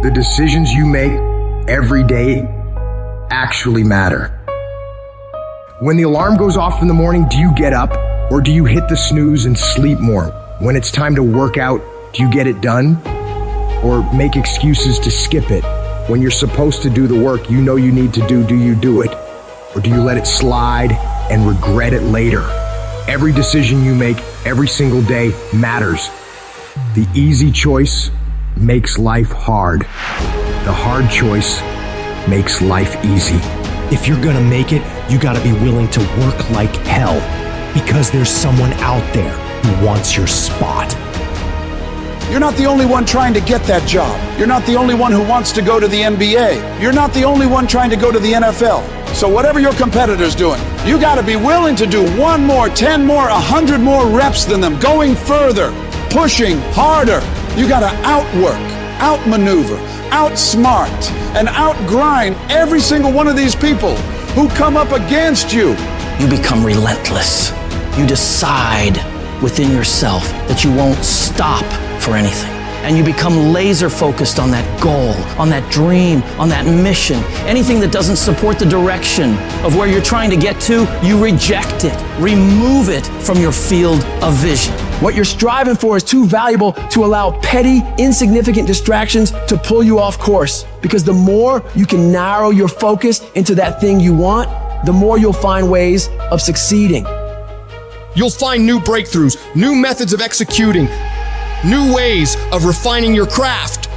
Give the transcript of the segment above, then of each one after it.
The decisions you make every day actually matter. When the alarm goes off in the morning, do you get up or do you hit the snooze and sleep more? When it's time to work out, do you get it done or make excuses to skip it? When you're supposed to do the work you know you need to do you do it? Or do you let it slide and regret it later? Every decision you make every single day matters. The easy choice makes life hard. The hard choice makes life easy. If you're gonna make it, you gotta be willing to work like hell, because there's someone out there who wants your spot. You're not the only one trying to get that job. You're not the only one who wants to go to the NBA. You're not the only one trying to go to the NFL. So whatever your competitor's doing, you gotta be willing to do 1 more, 10 more, 100 more reps than them, going further, pushing harder. You gotta outwork, outmaneuver, outsmart, and outgrind every single one of these people who come up against you. You become relentless. You decide within yourself that you won't stop for anything. And you become laser focused on that goal, on that dream, on that mission. Anything that doesn't support the direction of where you're trying to get to, you reject it. Remove it from your field of vision. What you're striving for is too valuable to allow petty, insignificant distractions to pull you off course. Because the more you can narrow your focus into that thing you want, the more you'll find ways of succeeding. You'll find new breakthroughs, new methods of executing, new ways of refining your craft.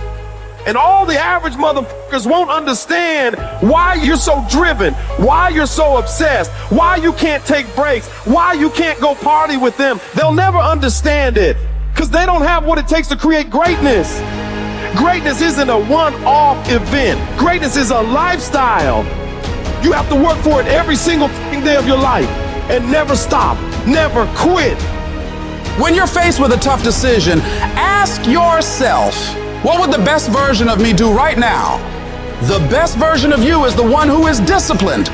And all the average motherfuckers won't understand why you're so driven, why you're so obsessed, why you can't take breaks, why you can't go party with them. They'll never understand it because they don't have what it takes to create greatness. Greatness isn't a one-off event. Greatness is a lifestyle. You have to work for it every single day of your life and never stop, never quit. When you're faced with a tough decision, ask yourself, what would the best version of me do right now? The best version of you is the one who is disciplined,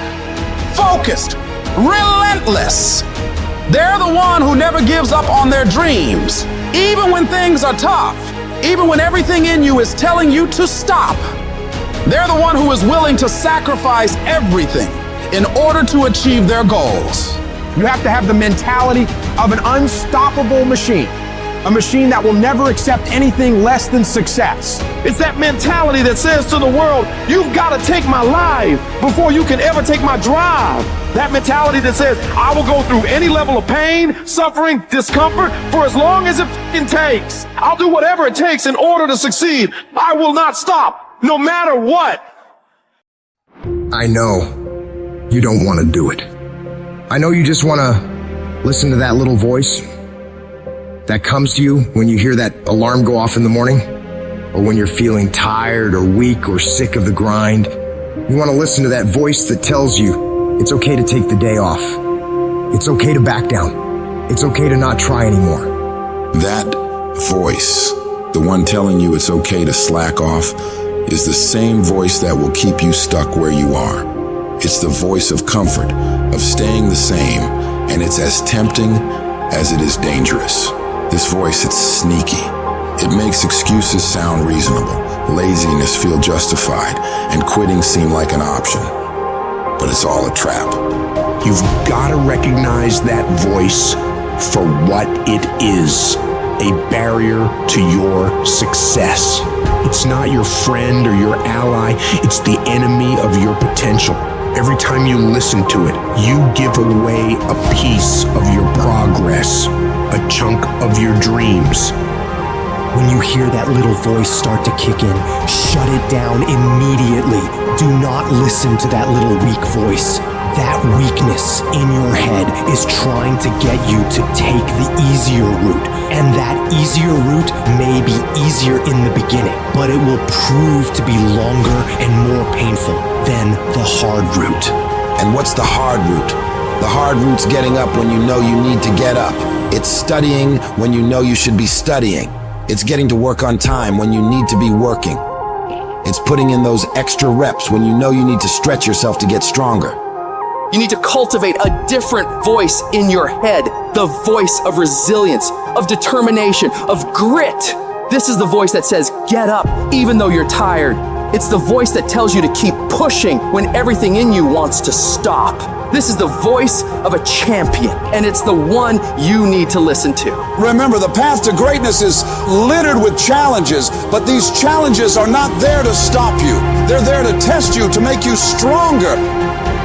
focused, relentless. They're the one who never gives up on their dreams, even when things are tough, even when everything in you is telling you to stop. They're the one who is willing to sacrifice everything in order to achieve their goals. You have to have the mentality of an unstoppable machine. A machine that will never accept anything less than success. It's that mentality that says to the world, you've got to take my life before you can ever take my drive. That mentality that says, I will go through any level of pain, suffering, discomfort for as long as it takes. I'll do whatever it takes in order to succeed. I will not stop, no matter what. I know you don't want to do it. I know you just want to listen to that little voice that comes to you when you hear that alarm go off in the morning, or when you're feeling tired or weak or sick of the grind. You want to listen to that voice that tells you it's okay to take the day off. It's okay to back down. It's okay to not try anymore. That voice, the one telling you it's okay to slack off, is the same voice that will keep you stuck where you are. It's the voice of comfort, of staying the same, and it's as tempting as it is dangerous. This voice, it's sneaky. It makes excuses sound reasonable, laziness feel justified, and quitting seem like an option. But it's all a trap. You've got to recognize that voice for what it is, a barrier to your success. It's not your friend or your ally, it's the enemy of your potential. Every time you listen to it, you give away a piece of your progress, a chunk of your dreams. When you hear that little voice start to kick in, shut it down immediately. Do not listen to that little weak voice. That weakness in your head is trying to get you to take the easier route. And that easier route may be easier in the beginning, but it will prove to be longer and more painful than the hard route. And what's the hard route? The hard route's getting up when you know you need to get up. It's studying when you know you should be studying. It's getting to work on time when you need to be working. It's putting in those extra reps when you know you need to stretch yourself to get stronger. You need to cultivate a different voice in your head, the voice of resilience, of determination, of grit. This is the voice that says, get up, even though you're tired. It's the voice that tells you to keep pushing when everything in you wants to stop. This is the voice of a champion, and it's the one you need to listen to. Remember, the path to greatness is littered with challenges, but these challenges are not there to stop you. They're there to test you, to make you stronger,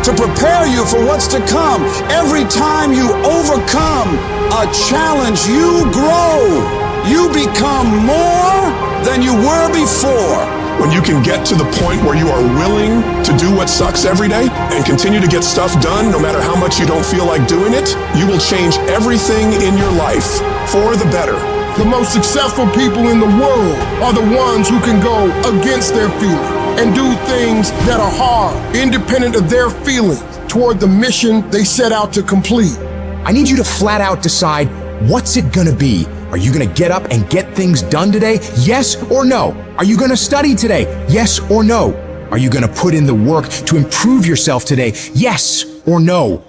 to prepare you for what's to come. Every time you overcome a challenge, you grow. You become more than you were before. When you can get to the point where you are willing to do what sucks every day and continue to get stuff done no matter how much you don't feel like doing it, you will change everything in your life for the better. The most successful people in the world are the ones who can go against their feelings and do things that are hard, independent of their feelings, toward the mission they set out to complete. I need you to flat out decide, what's it gonna be? Are you gonna get up and get things done today? Yes or no? Are you gonna study today? Yes or no? Are you gonna put in the work to improve yourself today? Yes or no?